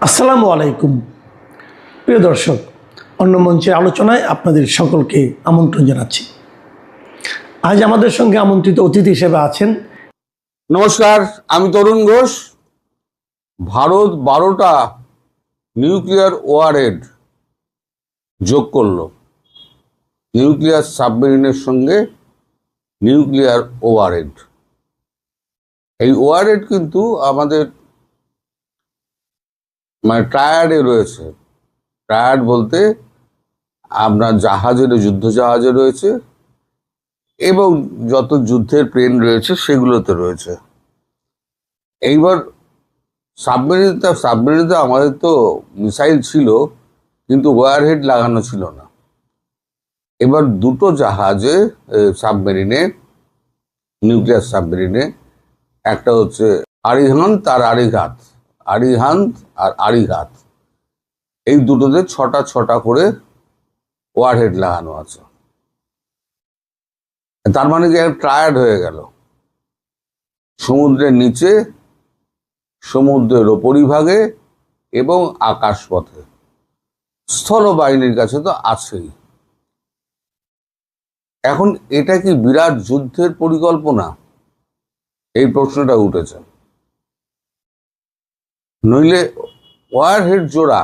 আসসালামু আলাইকুম প্রিয় দর্শক, অন্য মঞ্চের আলোচনায় আপনাদের সকলকে আমন্ত্রণ জানাচ্ছি। আজ আমাদের সঙ্গে আমন্ত্রিত অতিথি হিসেবে আছেন। নমস্কার, আমি তরুণ ঘোষ। ভারত 12টা নিউক্লিয়ার ওয়ারহেড যোগ করলো নিউক্লিয়ার সাবমেরিনের সঙ্গে। নিউক্লিয়ার ওয়ারহেড, এই ওয়ারহেড কিন্তু আমাদের ট্রায়াডে রয়েছে। ট্রায়াড বলতে আপনার যুদ্ধ জাহাজে রয়েছে এবং যত যুদ্ধের প্লেন রয়েছে সেগুলোতে রয়েছে। এইবার সাবমেরিনে আমাদের তো মিসাইল ছিল, কিন্তু ওয়ারহেড লাগানো ছিল না। এবার দুটো জাহাজে সাবমেরিনে, নিউক্লিয়ার সাবমেরিনে, একটা হচ্ছে আরিহান্ত আর আরিঘাত, এই দুটোতে ছটা করে ওয়ারহেড লাগানো আছে। তার মানে কি ট্রায়াড হয়ে গেল। সমুদ্রের নিচে, সমুদ্রের ওপরিভাগে এবং আকাশপথে, স্থল বাহিনীর কাছে তো আছেই। এখন এটা কি বিরাট যুদ্ধের পরিকল্পনা? এই প্রশ্নটা উঠেছে। নইলে ওয়ারহেড জোড়া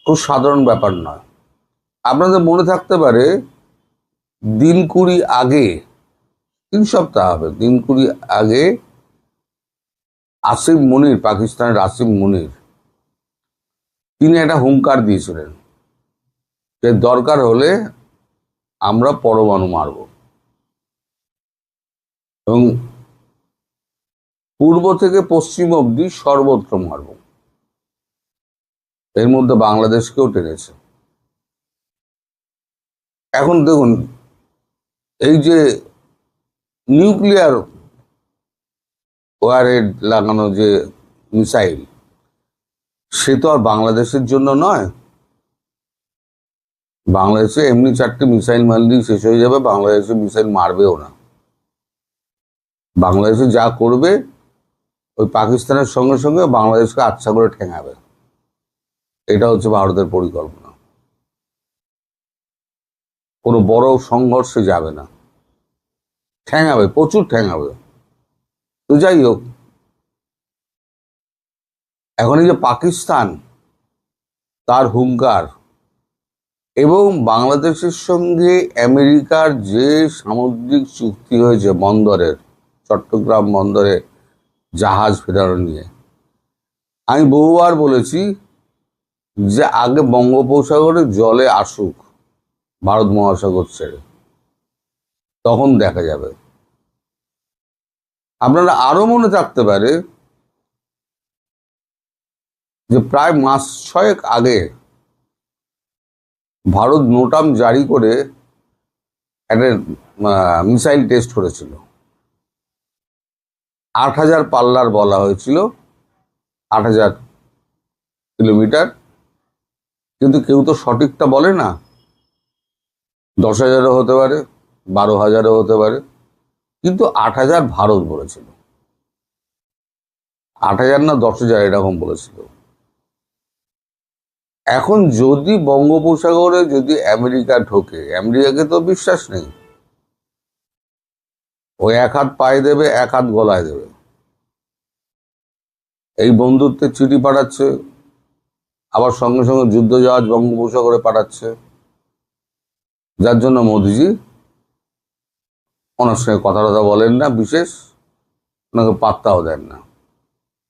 খুব সাধারণ ব্যাপার নয়। আপনাদের মনে থাকতে পারে দিন 20 আগে, 3 সপ্তাহ হবে, দিন 20 আগে আসিম মুনির, পাকিস্তানের আসিম মুনির, তিনি একটা হুঙ্কার দিয়েছিলেন যে দরকার হলে আমরা পরমাণু মারব এবং পূর্ব থেকে পশ্চিম অবধি সর্বত্র মারব। এর মধ্যে বাংলাদেশকেও টেনেছে। এখন দেখুন, এই যে নিউক্লিয়ার ওয়ারহেড লাগানো যে মিসাইল, সে তো আর বাংলাদেশের জন্য নয়। বাংলাদেশে এমনি 4টে মিসাইল মারলেই শেষ হয়ে যাবে, বাংলাদেশে মিসাইল মারবেও না। বাংলাদেশে যা করবে ওই পাকিস্তানের সঙ্গে সঙ্গে বাংলাদেশকে আচ্ছা করে ঠেঙাবে। এটা হচ্ছে ভারতের পরিকল্পনা। কোনো বড় সংঘর্ষে যাবে না, ঠেঙাবে, প্রচুর ঠেঙাবে। তো যাই হোক, এখন এই যে পাকিস্তান, তার হুঙ্কার এবং বাংলাদেশের সঙ্গে আমেরিকার যে সামুদ্রিক চুক্তি হয়েছে বন্দরের, চট্টগ্রাম বন্দরে জাহাজ ফেরানো নিয়ে, আমি বহুবার বলেছি যে আগে বঙ্গোপসাগরে জলে আসুক ভারত মহাসাগর ছেড়ে, তখন দেখা যাবে। আপনারা আরো মনে থাকতে পারে যে প্রায় মাস 6 আগে ভারত নোটাম জারি করে একটা মিসাইল টেস্ট করেছিল। 8000 পাল্লার বলা হয়েছিল, 8000 কিলোমিটার, কিন্তু কেউ তো সঠিকটা বলে না। 10,000ও হতে পারে, 12,000ও হতে পারে, কিন্তু 8000 ভারত বলেছিল। 8000 না 10,000 এরকম বলেছিল। এখন যদি বঙ্গোপসাগরে যদি আমেরিকা ঢোকে, আমেরিকাকে তো বিশ্বাস নেই। ও এক হাত পায়ে দেবে, এক হাত গলায় দেবে। এই বন্ধুত্বের চিঠি পাঠাচ্ছে, আবার সঙ্গে সঙ্গে যুদ্ধ জাহাজ বঙ্গোপসাগরে পাঠাচ্ছে, যার জন্য মোদিজি ওনার সঙ্গে কথা বলেন না, বিশেষ ওনাকে পাত্তাও দেন না।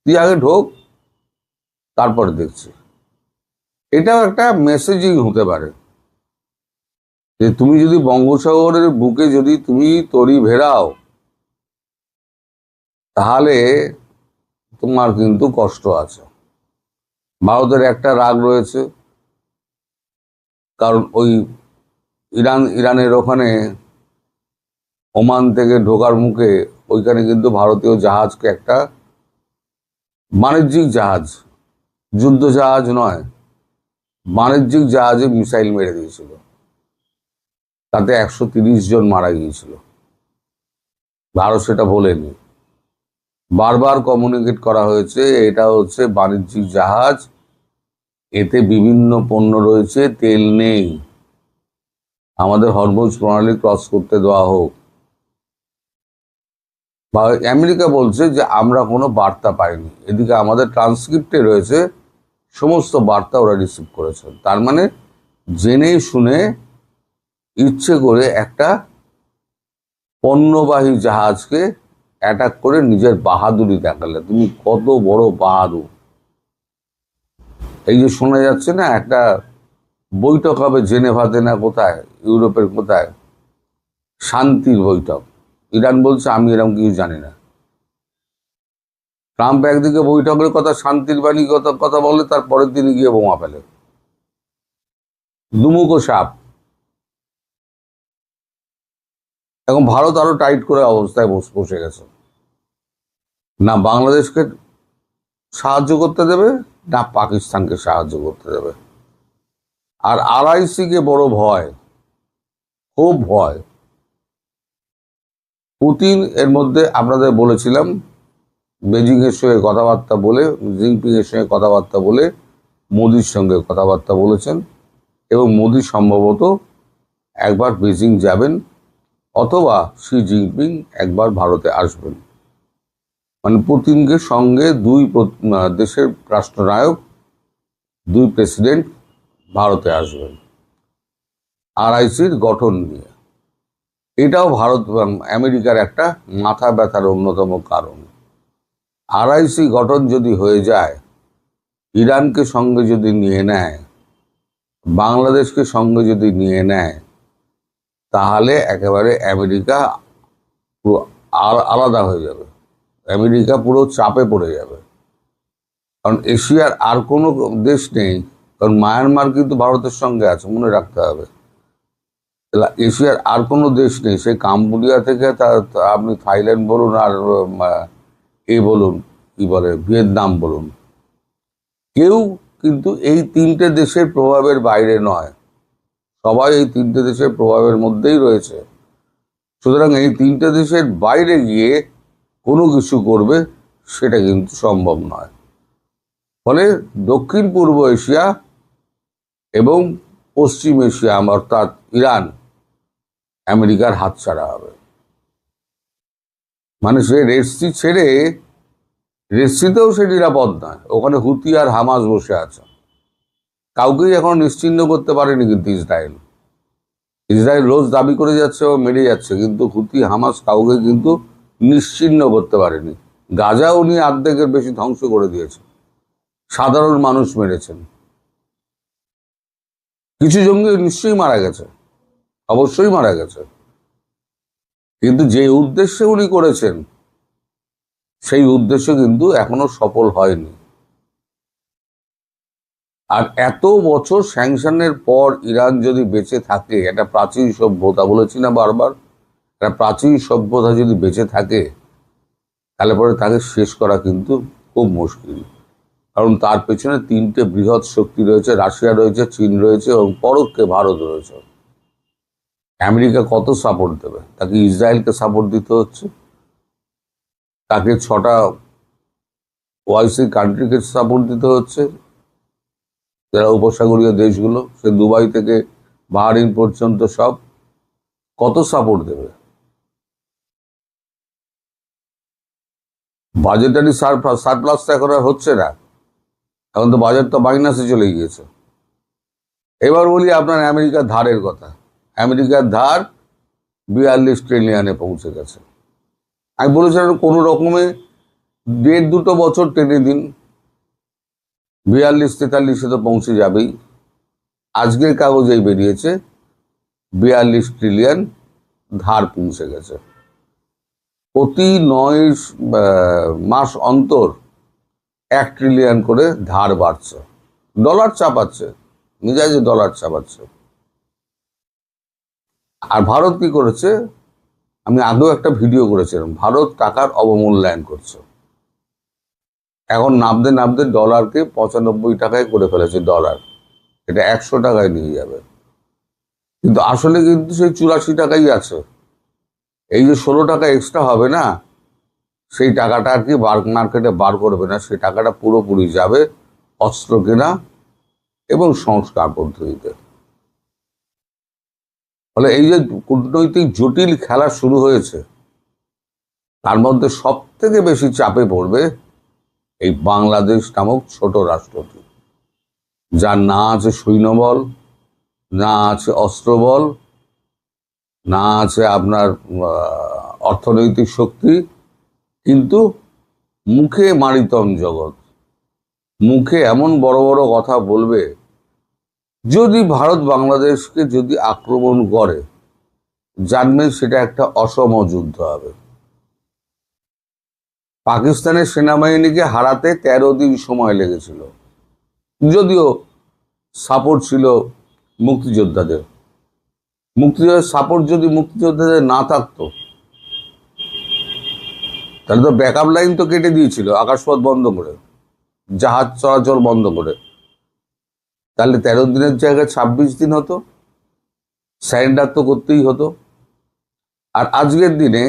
তুই আগে ঢোক, তারপরে দেখছি। এটাও একটা মেসেজিং হতে পারে যে তুমি যদি বঙ্গোপসাগরের বুকে যদি তুমি তরি ভেড়াও, তাহলে তোমার কিন্তু কষ্ট আছে। ভারতের একটা রাগ রয়েছে, কারণ ওই ইরানের ওখানে ওমান থেকে ঢোকার মুখে ওইখানে কিন্তু ভারতীয় জাহাজকে, একটা বাণিজ্যিক জাহাজ, যুদ্ধ জাহাজ নয়, বাণিজ্যিক জাহাজে মিসাইল মেরে দিয়েছিল। তাতে 130 জন মারা গিয়েছিল। ভারত সেটা বলেনি। বারবার কমিউনিকেট করা হয়েছে এটা হচ্ছে বাণিজ্যিক জাহাজ, এতে বিভিন্ন পণ্য রয়েছে, তেল নেই, আমাদের হরমুজ প্রণালী ক্রস করতে দেওয়া হোক। বা আমেরিকা বলছে যে আমরা কোনো বার্তা পাইনি, এদিকে আমাদের ট্রান্সক্রিপ্টে রয়েছে সমস্ত বার্তা ওরা রিসিভ করেছে। তার মানে জেনে শুনে ইচ্ছে করে একটা পণ্যবাহী জাহাজকে অ্যাটাক করে নিজের বাহাদুরি দেখালে। তুমি কত বড় বাহাদুর! এই যে শোনা যাচ্ছে না একটা বৈঠক হবে জেনেভাতে না কোথায়, ইউরোপের কোথায়, শান্তির বৈঠক। ইরান বলছে আমি এরকম কিছু জানি না। ট্রাম্প একদিকে বৈঠকের কথা, শান্তির বাণী কথা বলে, তার পরের দিনে গিয়ে বোমা ফেলে। দুমুখো সাপ। এখন ভারত আরো টাইট করে অবস্থায় বসে গেছে, না বাংলাদেশকে সাহায্য করতে দেবে না পাকিস্তানকে সাহায্য করতে দেবে। আর RIC-কে বড় ভয়, খুব ভয়। পুতিন এর মধ্যে আপনাদের বলেছিলাম বেজিং এর সঙ্গে কথাবার্তা বলে, জিনপিং এর সঙ্গে কথাবার্তা বলে মোদির সঙ্গে কথাবার্তা বলেছেন, এবং মোদি সম্ভবত একবার বেজিং যাবেন অথবা শি জিনপিং একবার ভারতে আসবেন। মানে পুতিনকে সঙ্গে দুই দেশের রাষ্ট্রনায়ক, দুই প্রেসিডেন্ট ভারতে আসবেন RIC-র গঠন নিয়ে। এটাও ভারত এবং আমেরিকার একটা মাথা ব্যথার অন্যতম কারণ। RIC গঠন যদি হয়ে যায়, ইরানকে সঙ্গে যদি নিয়ে নেয়, বাংলাদেশকে সঙ্গে যদি নিয়ে নেয়, তাহলে একেবারে আমেরিকা পুরো আলাদা হয়ে যাবে। আমেরিকা পুরো চাপে পড়ে যাবে। কারণ এশিয়ার আর কোনো দেশ নেই, কারণ মায়ানমার কিন্তু ভারতের সঙ্গে আছে, মনে রাখতে হবে। এশিয়ার আর কোনো দেশ নেই, সে কাম্বোডিয়া থেকে আপনি থাইল্যান্ড বলুন আর বলুন কি বলে ভিয়েতনাম বলুন, কেউ কিন্তু এই তিনটে দেশের প্রভাবের বাইরে নয়। সবাই এই তিনটে দেশের প্রভাবের মধ্যেই রয়েছে। সুতরাং এই তিনটে দেশের বাইরে গিয়ে কোনো কিছু করবে সেটা কিন্তু সম্ভব নয়। ফলে দক্ষিণ পূর্ব এশিয়া এবং পশ্চিম এশিয়া অর্থাৎ ইরান আমেরিকার হাতছাড়া হবে। মানে সে রেড সি ছেড়ে, রেড সিতেও সে নিরাপদ নয়, ওখানে হুতি আর হামাস বসে আছে। কাউকেই এখন নিশ্চিহ্ন করতে পারেনি কিন্তু ইসরায়েল রোজ দাবি করে যাচ্ছে ও মেরে যাচ্ছে, কিন্তু হুতি হামাস কাউকে কিন্তু নিশ্চিহ্ন করতে পারেনি। গাজা উনি অর্ধেকের বেশি ধ্বংস করে দিয়েছে, সাধারণ মানুষ মেরেছেন। কিছু জঙ্গি নিশ্চয়ই মারা গেছে, অবশ্যই মারা গেছে, কিন্তু যে উদ্দেশ্যে উনি করেছেন সেই উদ্দেশ্য কিন্তু এখনো সফল হয়নি। আর এত বছর স্যাংশনের পর ইরান যদি বেঁচে থাকে, একটা প্রাচীন সভ্যতা বলেছি না বারবার, একটা প্রাচীন সভ্যতা যদি বেঁচে থাকে, তাহলে পরে তাকে শেষ করা কিন্তু খুব মুশকিল। কারণ তার পেছনে তিনটে বৃহৎ শক্তি রয়েছে, রাশিয়া রয়েছে, চীন রয়েছে এবং পরোক্ষে ভারত রয়েছে। আমেরিকা কত সাপোর্ট দেবে? তাকে ইসরায়েলকে সাপোর্ট দিতে হচ্ছে, তাকে 6টা OIC কান্ট্রিকে সাপোর্ট দিতে হচ্ছে, যারা উপসাগরীয় দেশগুলো, সে দুবাই থেকে বাহরিন পর্যন্ত সব কত সাপোর্ট দেবে? বাজেটারি সারপ্লাস তো এখন আর হচ্ছে না, এখন তো বাজেট তো মাইনাসে চলে গিয়েছে। এবার বলি আপনার আমেরিকার ধারের কথা। আমেরিকার ধার 42 ট্রিলিয়নে পৌঁছে গেছে। আমি বলেছিলাম কোনো রকমে 1.5-2 বছর টেনে দিন, 42-43-এ তো পৌঁছে যাবেই। আজকের কাগজেই বেরিয়েছে 42 ট্রিলিয়ন ধার পৌঁছে গেছে। প্রতি 9 মাস অন্তর 1 ট্রিলিয়ন করে ধার বাড়ছে, ডলার চাপাচ্ছে, মেজাজে ডলার চাপাচ্ছে। আর ভারত কি করেছে? আমি আগেও একটা ভিডিও করেছিলাম, ভারত টাকার অবমূল্যায়ন করছে। এখন নামতে নামতে ডলারকে 95 টাকায় করে ফেলেছে ডলার, এটা 100 টাকায় নিয়ে যাবে। কিন্তু আসলে কিন্তু সেই 84 টাকাই আছে। এই যে 16 টাকা এক্সট্রা হবে না, সেই টাকাটা আর কি মার্কেটে বার করবে না, সেই টাকাটা পুরোপুরি যাবে অস্ত্র কেনা এবং সংস্কার পদ্ধতিতে। ফলে এই যে কূটনৈতিক জটিল খেলা শুরু হয়েছে, তার মধ্যে সব থেকে বেশি চাপে পড়বে এই বাংলাদেশ নামক ছোট রাষ্ট্রটি, যার না আছে সৈন্যবল, না আছে অস্ত্রবল, না আছে আপনার অর্থনৈতিক শক্তি, কিন্তু মুখে মারিতম জগৎ, মুখে এমন বড় বড় কথা বলবে। যদি ভারত বাংলাদেশকে যদি আক্রমণ করে, জানবেন সেটা একটা অসম যুদ্ধ হবে। পাকিস্তানের সেনাবাহিনীকে হারাতে 13 দিন সময় লেগেছিল, যদিও সাপোর্ট ছিল মুক্তিযোদ্ধাদের। মুক্তিযোদ্ধার সাপোর্ট যদি মুক্তিযোদ্ধাদের না থাকতো, তাহলে তো ব্যাকআপ লাইন তো কেটে দিয়েছিল, আকাশপথ বন্ধ করে, জাহাজ চলাচল বন্ধ করে। তাহলে 13 দিনের জায়গায় 26 দিন হতো, সারেন্ডার তো করতেই হতো। আর আজকের দিনে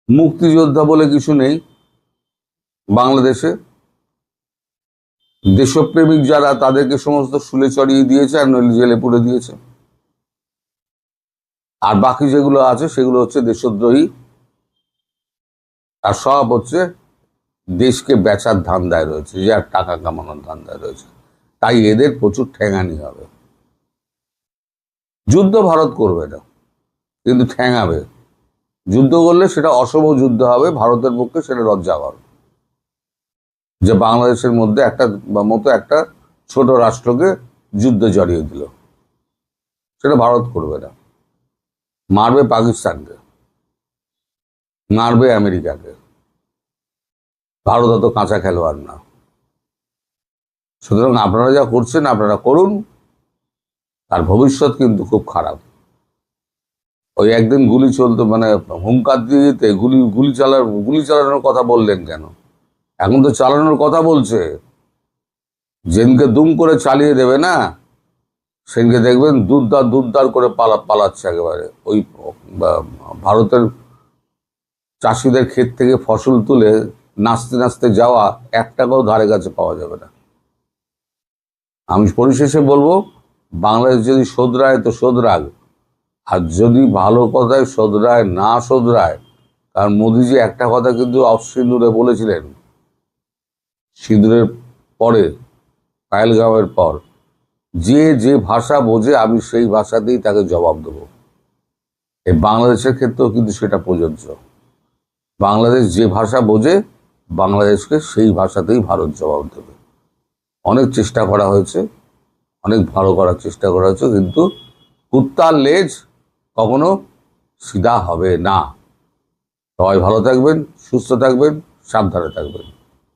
মুক্তিযোদ্ধা বলে কিছু নেই বাংলাদেশে। দেশপ্রেমিক যারা, তাদেরকে সমস্ত শুলে চড়িয়ে দিয়েছে আর নইলে জেলে পুরে দিয়েছে। আর বাকি যেগুলো আছে সেগুলো হচ্ছে দেশদ্রোহী, আর সব হচ্ছে দেশকে বেচার ধান্দায় রয়েছে, যে আর টাকা কামানোর ধান্দায় রয়েছে। তাই এদের প্রচুর ঠেঙানি হবে। যুদ্ধ ভারত করবে না, কিন্তু ঠেঙাবে। যুদ্ধ করলে সেটা অসম যুদ্ধ হবে, ভারতের পক্ষে সেটা লজ্জাকর যে বাংলাদেশের মধ্যে একটা ছোট রাষ্ট্রকে যুদ্ধে জড়িয়ে দিল। সেটা ভারত করবে না, মারবে পাকিস্তানকে, মারবে আমেরিকাকে। ভারত অত কাঁচা খেলোয়াড় না। সুতরাং আপনারা যা করছেন আপনারা করুন, তার ভবিষ্যৎ কিন্তু খুব খারাপ। ওই একদিন গুলি চলতো, মানে হুঙ্কার দিয়ে যেতে গুলি চালানোর কথা বললেন কেন? এখন তো চালানোর কথা বলছে। যেদিনকে দুম করে চালিয়ে দেবে না, সেদিনকে দেখবেন দুধদার করে পালাচ্ছে একেবারে। ওই ভারতের চাষিদের ক্ষেত থেকে ফসল তুলে নাচতে নাচতে যাওয়া, 1 টাকাও ধারে কাছে পাওয়া যাবে না। আমি পরিশেষে বলবো, বাংলাদেশ যদি শোধরায় তো শোধরাগ, আর যদি ভালো কথায় শোধরায় না শোধরায়, কারণ মোদিজি একটা কথা কিন্তু অফ সিঁদুরে বলেছিলেন, সিঁদুরের পরে, পায়েলগাঁওয়ের পর, যে ভাষা বোঝে আমি সেই ভাষাতেই তাকে জবাব দেব। এই বাংলাদেশের ক্ষেত্রেও কিন্তু সেটা প্রযোজ্য। বাংলাদেশ যে ভাষা বোঝে, বাংলাদেশকে সেই ভাষাতেই ভারত জবাব দেবে। অনেক চেষ্টা করা হয়েছে, অনেক ভালো করার চেষ্টা করা হয়েছে, কিন্তু কুত্তার লেজ কখনো সিধা হবে না। সবাই ভালো থাকবেন, সুস্থ থাকবেন, সাবধানে থাকবেন।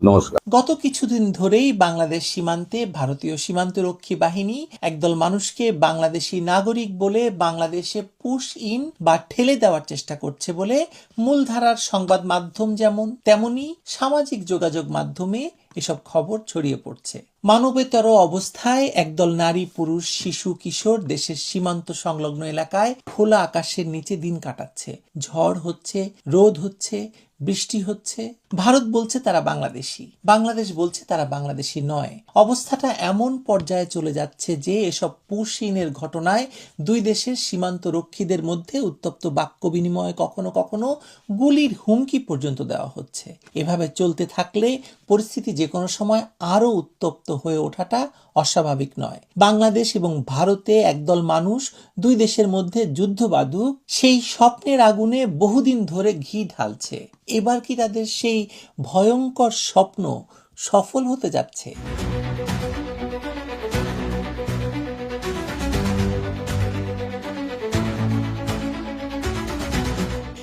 নমস্কার। গত কিছুদিন ধরেই বাংলাদেশ সীমান্তে ভারতীয় সীমান্তরক্ষী বাহিনী একদল মানুষকে বাংলাদেশি নাগরিক বলে বাংলাদেশে পুশ ইন বা ঠেলে দেওয়ার চেষ্টা করছে বলে মূলধারার সংবাদ মাধ্যম যেমন তেমনি সামাজিক যোগাযোগ মাধ্যমে এসব খবর ছড়িয়ে পড়ছে। মানবেতর অবস্থায় একদল নারী, পুরুষ, শিশু, কিশোর দেশের সীমান্ত সংলগ্ন এলাকায় খোলা আকাশের নিচে দিন কাটাচ্ছে। ঝড় হচ্ছে, রোদ হচ্ছে, বৃষ্টি হচ্ছে। ভারত বলছে তারা বাংলাদেশি, বাংলাদেশ বলছে তারা বাংলাদেশি নয়। অবস্থাটা এমন পর্যায়ে চলে যাচ্ছে যে এসব পুশইনের ঘটনায় দুই দেশের সীমান্ত রক্ষীদের মধ্যে উত্তপ্ত বাক্য বিনিময়ে কখনো কখনো গুলির হুমকি পর্যন্ত দেওয়া হচ্ছে। এভাবে চলতে থাকলে পরিস্থিতি যে কোনো সময় আরো উত্তপ্ত হয়ে ওঠাটা অস্বাভাবিক নয়। বাংলাদেশ এবং ভারতে একদল মানুষ দুই দেশের মধ্যে যুদ্ধ বাঁধুক সেই স্বপ্নের আগুনে বহুদিন ধরে ঘি ঢালছে। এবার কি তাদের সেই ভয়ঙ্কর স্বপ্ন সফল হতে যাচ্ছে?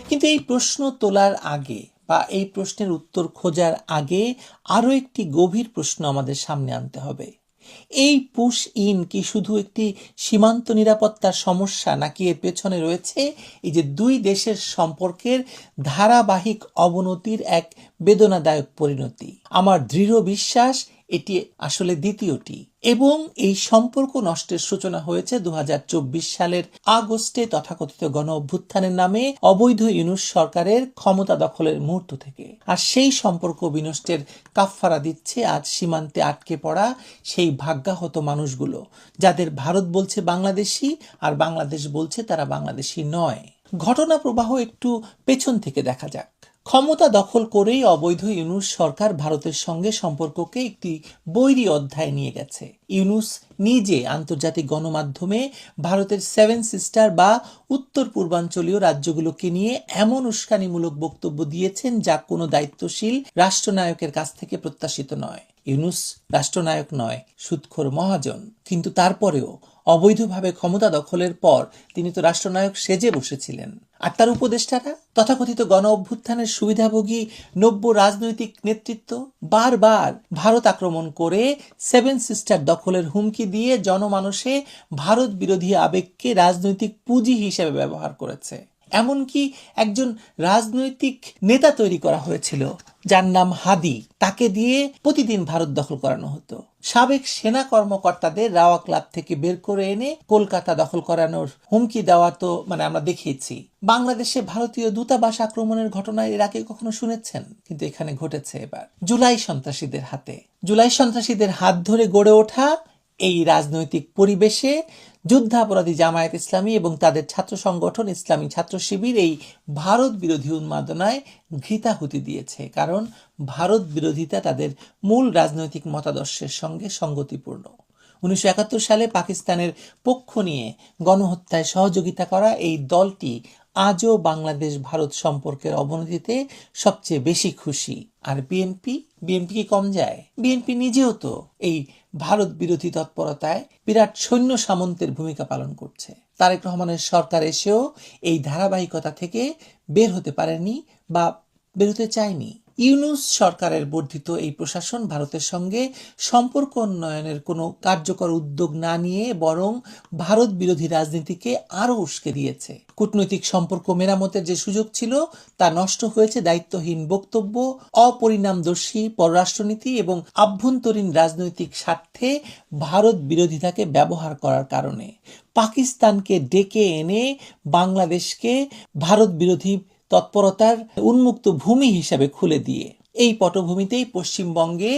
কিন্তু এই প্রশ্ন তোলার আগে বা এই প্রশ্নের উত্তর খোঁজার আগে আরো একটি গভীর প্রশ্ন আমাদের সামনে আনতে হবে। এই পুশ ইন কি শুধু একটি সীমান্ত নিরাপত্তার সমস্যা, নাকি এর পেছনে রয়েছে এই যে দুই দেশের সম্পর্কের ধারাবাহিক অবনতির এক বেদনাদায়ক পরিণতি? আমার দৃঢ় বিশ্বাস এটি আসলে দ্বিতীয়টি। এবং এই সম্পর্ক নষ্টের সূচনা হয়েছে 2024 সালের আগস্টে তথাকথিত গণ অভ্যুত্থানের নামে অবৈধ ইউনূস সরকারের ক্ষমতা দখলের মুহূর্ত থেকে। আর সেই সম্পর্ক বিনষ্টের কাফফারা দিচ্ছে আজ সীমান্তে আটকে পড়া সেই ভাগ্যাহত মানুষগুলো, যাদের ভারত বলছে বাংলাদেশি আর বাংলাদেশ বলছে তারা বাংলাদেশি নয়। ঘটনা প্রবাহ একটু পেছন থেকে দেখা যাক। ক্ষমতা দখল করেই অবৈধ ইউনূস সরকার ভারতের সঙ্গে সম্পর্ককে একটি বৈরী অধ্যায়ে নিয়ে গেছে। ইউনূস নিজে আন্তর্জাতিক গণমাধ্যমে ভারতের 7 সিস্টার বা উত্তর পূর্বাঞ্চলীয় রাজ্যগুলোকে নিয়ে এমন উস্কানিমূলক বক্তব্য দিয়েছেন যা কোনো দায়িত্বশীল রাষ্ট্রনায়কের কাছ থেকে প্রত্যাশিত নয়। ইউনূস রাষ্ট্রনায়ক নয়, সুদখোর মহাজন, কিন্তু তারপরেও অবৈধভাবে ক্ষমতা দখলের পর তিনি তো রাষ্ট্রনায়ক সেজে বসেছিলেন। আর তার উপদেষ্টারা, তথাকথিত গণ অভ্যুত্থানের সুবিধাভোগী নব্য রাজনৈতিক নেতৃত্ব, বারবার ভারত আক্রমণ করে 7 সিস্টার দখলের হুমকি দিয়ে জনমানসে ভারত বিরোধী আবেগকে রাজনৈতিক পুঁজি হিসেবে ব্যবহার করেছে। এমনকি একজন রাজনৈতিক নেতা তৈরি করা হয়েছিল যার নাম হাদি, তাকে দিয়ে প্রতিদিন ভারত দখল করানো হতো। সাবেক সেনা কর্মকর্তাদের রাওয়া ক্লাব থেকে বের করে এনে কলকাতা দখল করানোর হুমকি দেওয়া তো আমরা দেখেছি। বাংলাদেশে ভারতীয় দূতাবাস আক্রমণের ঘটনা এর আগে কখনো শুনেছেন? কিন্তু এখানে ঘটেছে এবার জুলাই সন্ত্রাসীদের হাত ধরে গড়ে ওঠা এই রাজনৈতিক পরিবেশে যুদ্ধাপরাধী জামায়াত ইসলামী এবং তাদের ছাত্র সংগঠন ইসলামী ছাত্র শিবির এই ভারত বিরোধী উন্মাদনায় ঘৃতাহুতি দিয়েছে, কারণ ভারত বিরোধিতা তাদের মূল রাজনৈতিক মতাদর্শের সঙ্গে সঙ্গতিপূর্ণ। 1971 সালে পাকিস্তানের পক্ষ নিয়ে গণহত্যায় সহযোগিতা করা এই দলটি আজও বাংলাদেশ ভারত সম্পর্কের অবনতিতে সবচেয়ে বেশি খুশি। আর বিএনপি কি কম যায়? বিএনপি নিজেও তো এই ভারত বিরোধী তৎপরতায় বিরাট সৈন্য সামন্তের ভূমিকা পালন করছে। তারেক রহমানের সরকার এসেও এই ধারাবাহিকতা থেকে বের হতে পারেনি বা বের হতে চায়নি। ইউনূস সরকারের বর্ধিত এই প্রশাসন ভারতের সঙ্গে সম্পর্ক উন্নয়নের কোনো কার্যকর উদ্যোগ না নিয়ে বরং ভারত বিরোধী রাজনীতিকে আরও উস্কে দিয়েছে। কূটনৈতিক সম্পর্ক মেরামতের যে সুযোগ ছিল তা নষ্ট হয়েছে দায়িত্বহীন বক্তব্য, অপরিণামদর্শী পররাষ্ট্রনীতি এবং আভ্যন্তরীণ রাজনৈতিক স্বার্থে ভারত বিরোধিতাকে ব্যবহার করার কারণে। পাকিস্তানকে ডেকে এনে বাংলাদেশকে ভারত বিরোধী তৎপরতার উন্মুক্ত ভূমি হিসাবে খুলে দিয়ে এই পটভূমিতেই পশ্চিমবঙ্গে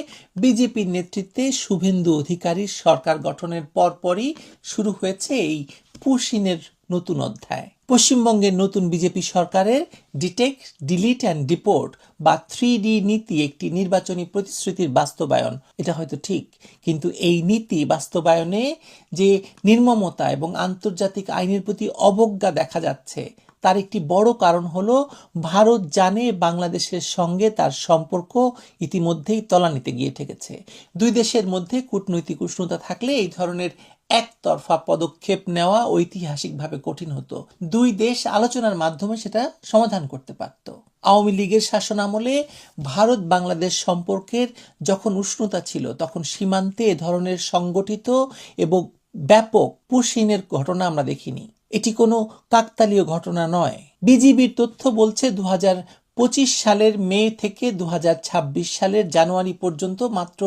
বিজেপির নেতৃত্বে শুভেন্দু অধিকারীর সরকার গঠনের পরপরই শুরু হয়েছে এই পুশিনের নতুন অধ্যায়। পশ্চিমবঙ্গের নতুন বিজেপি সরকারের ডিটেক্ট, ডিলিট অ্যান্ড ডিপোর্ট বা 3D নীতি একটি নির্বাচনী প্রতিশ্রুতির বাস্তবায়ন। এটা হয়তো ঠিক, কিন্তু এই নীতি বাস্তবায়নে যে নির্মমতা এবং আন্তর্জাতিক আইনের প্রতি অবজ্ঞা দেখা যাচ্ছে তার একটি বড় কারণ হলো ভারত জানে বাংলাদেশের সঙ্গে তার সম্পর্ক ইতিমধ্যেই তলানিতে গিয়ে ঠেকেছে। দুই দেশের মধ্যে কূটনৈতিক উষ্ণতা থাকলে এই ধরনের একতরফা পদক্ষেপ নেওয়া ঐতিহাসিকভাবে কঠিন হতো। দুই দেশ আলোচনার মাধ্যমে সেটা সমাধান করতে পারত। আওয়ামী লীগের শাসন আমলে ভারত বাংলাদেশ সম্পর্কের যখন উষ্ণতা ছিল তখন সীমান্তে এ ধরনের সংগঠিত এবং ব্যাপক পুশিনের ঘটনা আমরা দেখিনি। এটি কোনো কাকতালীয় ঘটনা নয়। বিজিবির তথ্য বলছে 2025 সালের মে থেকে 2026 সালের জানুয়ারি পর্যন্ত মাত্র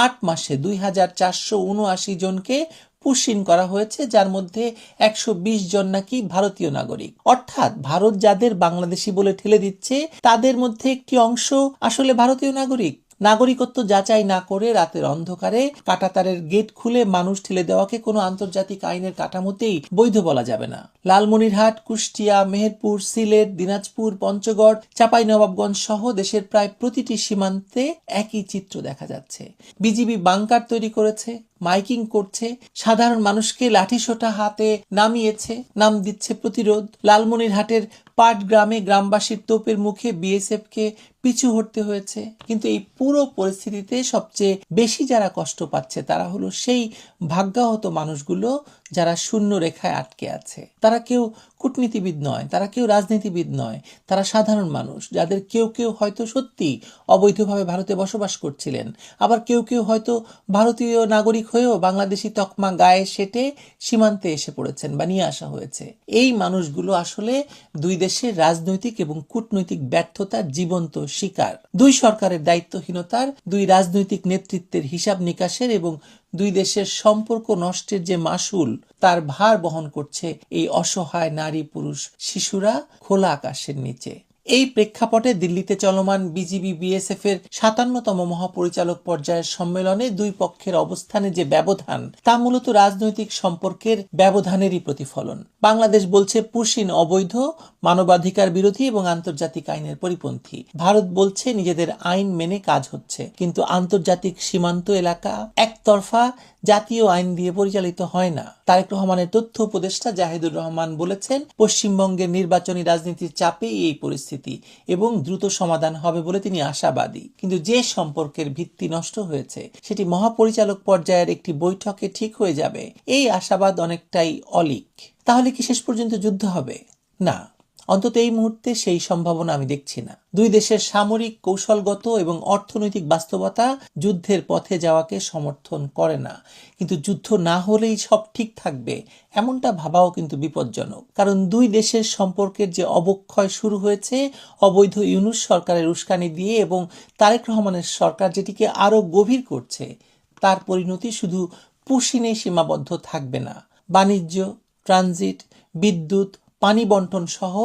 8 মাসে 2479 জনকে পুশিন করা হয়েছে, যার মধ্যে 120 জন নাকি ভারতীয় নাগরিক। অর্থাৎ ভারত যাদের বাংলাদেশি বলে ঠেলে দিচ্ছে তাদের মধ্যে একটি অংশ আসলে ভারতীয় নাগরিক। নাগরিকত্ব যাচাই না করে রাতের অন্ধকারে কাঁটাতারের গেট খুলে মানুষ ঠেলে দেওয়াকে কোনো আন্তর্জাতিক আইনের কাঠামোতেই বৈধ বলা যাবে না। লালমনিরহাট, কুষ্টিয়া, মেহেরপুর, সিলেট, দিনাজপুর, পঞ্চগড়, চাঁপাইনবাবগঞ্জ সহ দেশের প্রায় প্রতিটি সীমান্তে একই চিত্র দেখা যাচ্ছে। বিজিবি বাংকার তৈরি করেছে, মাইকিং করছে, সাধারণ মানুষকে লাঠিসোঁটা হাতে নামিয়েছে, নাম দিচ্ছে প্রতিরোধ। লালমনিরহাটের পাটগ্রামে গ্রামবাসীর তোপের মুখে বিএসএফকে পিছু হটতে হয়েছে। কিন্তু এই পুরো পরিস্থিতিতে সবচেয়ে বেশি যারা কষ্ট পাচ্ছে তারা হলো সেই ভাগ্যাহত মানুষগুলো যারা শূন্য রেখায় আটকে আছে। তারা কেউ কূটনীতিবিদ নয়, তারা কেউ রাজনীতিবিদ নয়, তারা সাধারণ মানুষ, যাদের কেউ কেউ হয়তো সত্যি অবৈধভাবে ভারতে বসবাস করছিলেন, আবার কেউ কেউ হয়তো ভারতীয় নাগরিক হয়েও বাংলাদেশি তকমা গায়ে সেটে সীমান্তে এসে পড়েছেন বা নিয়ে আসা হয়েছে। এই মানুষগুলো আসলে দুই দেশের রাজনৈতিক এবং কূটনৈতিক ব্যর্থতার জীবন্ত শিকার, দুই সরকারের দায়িত্বহীনতার, দুই রাজনৈতিক নেতৃত্বের হিসাব নিকাশের এবং দুই দেশের সম্পর্ক নষ্টের যে মাসুল তার ভার বহন করছে এই অসহায় নারী পুরুষ শিশুরা খোলা আকাশের নিচে। এই প্রেক্ষাপটে দিল্লিতে চলমান বিজিবি বিএসএফ এর 57তম মহাপরিচালক পর্যায়ের সম্মেলনে দুই পক্ষের অবস্থানে যে ব্যবধান তা মূলত রাজনৈতিক সম্পর্কের ব্যবধানেরই প্রতিফলন। বাংলাদেশ বলছে পুশিন অবৈধ, মানবাধিকার বিরোধী এবং আন্তর্জাতিক আইনের পরিপন্থী। ভারত বলছে নিজেদের আইন মেনে কাজ হচ্ছে, কিন্তু আন্তর্জাতিক সীমান্ত এলাকা একতরফা জাতীয় আইন দিয়ে পরিচালিত হয় না। তারেক রহমানের তথ্য উপদেষ্টা জাহিদুর রহমান বলেছেন, পশ্চিমবঙ্গের নির্বাচনী রাজনীতির চাপে এই পরিস্থিতি এবং দ্রুত সমাধান হবে বলে তিনি আশাবাদী। কিন্তু যে সম্পর্কের ভিত্তি নষ্ট হয়েছে সেটি মহাপরিচালক পর্যায়ের একটি বৈঠকে ঠিক হয়ে যাবে, এই আশাবাদ অনেকটাই অলীক। তাহলে কি শেষ পর্যন্ত যুদ্ধ হবে? না, অন্তত এই মুহূর্তে সেই সম্ভাবনা আমি দেখছি না। দুই দেশের সামরিক, কৌশলগত এবং অর্থনৈতিক বাস্তবতা যুদ্ধের পথে যাওয়াকে সমর্থন করে না, কিন্তু যুদ্ধ না হলেই সব ঠিক থাকবে এমনটা ভাবাও কিন্তু বিপজ্জনক। কারণ দুই দেশের সম্পর্কের যে অবক্ষয় শুরু হয়েছে অবৈধ ইউনূস সরকারের উস্কানি দিয়ে এবং তারেক রহমানের সরকার যেটিকে আরো গভীর করছে, তার পরিণতি শুধু পুশিনে সীমাবদ্ধ থাকবে না। বাণিজ্য, ট্রানজিট, বিদ্যুৎ, পানি বন্টন সহ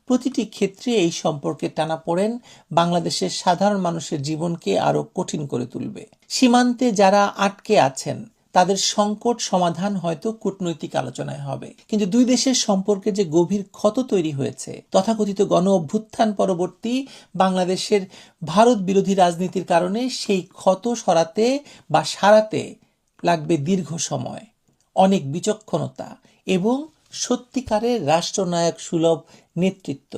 প্রতিটি ক্ষেত্রে এই সম্পর্কের টানাপোড়েন বাংলাদেশের সাধারণ মানুষের জীবনকে আরো কঠিন করে তুলবে। সীমান্তে যারা আটকে আছেন তাদের সংকট সমাধান হয়তো কূটনৈতিক আলোচনায় হবে, কিন্তু দুই দেশের সম্পর্কে যে গভীর ক্ষত তৈরি হয়েছে তথাকথিত গণ অভ্যুত্থান পরবর্তী বাংলাদেশের ভারত বিরোধী রাজনীতির কারণে, সেই ক্ষত সরাতে বা সারাতে লাগবে দীর্ঘ সময়, অনেক বিচক্ষণতা এবং সত্যিকারের রাষ্ট্রনায়ক সুলভ নেতৃত্ব,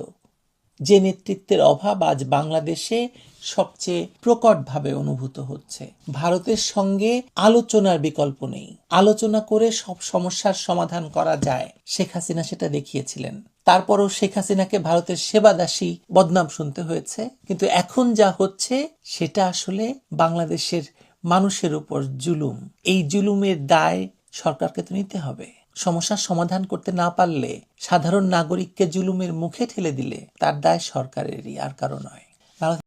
যে নেতৃত্বের অভাব আজ বাংলাদেশে সবচেয়ে প্রকটভাবে অনুভূত হচ্ছে। ভারতের সঙ্গে আলোচনার বিকল্প নেই, আলোচনা করে সব সমস্যার সমাধান করা যায়। শেখ হাসিনা সেটা দেখিয়েছিলেন। তারপরও শেখ হাসিনাকে ভারতের সেবাদাসী বদনাম শুনতে হয়েছে, কিন্তু এখন যা হচ্ছে সেটা আসলে বাংলাদেশের মানুষের উপর জুলুম। এই জুলুমের দায় সরকারকে তো নিতে হবে। সমস্যার সমাধান করতে না পারলে, সাধারণ নাগরিককে জুলুমের মুখে ঠেলে দিলে তার দায় সরকারেরই, আর কারো নয়।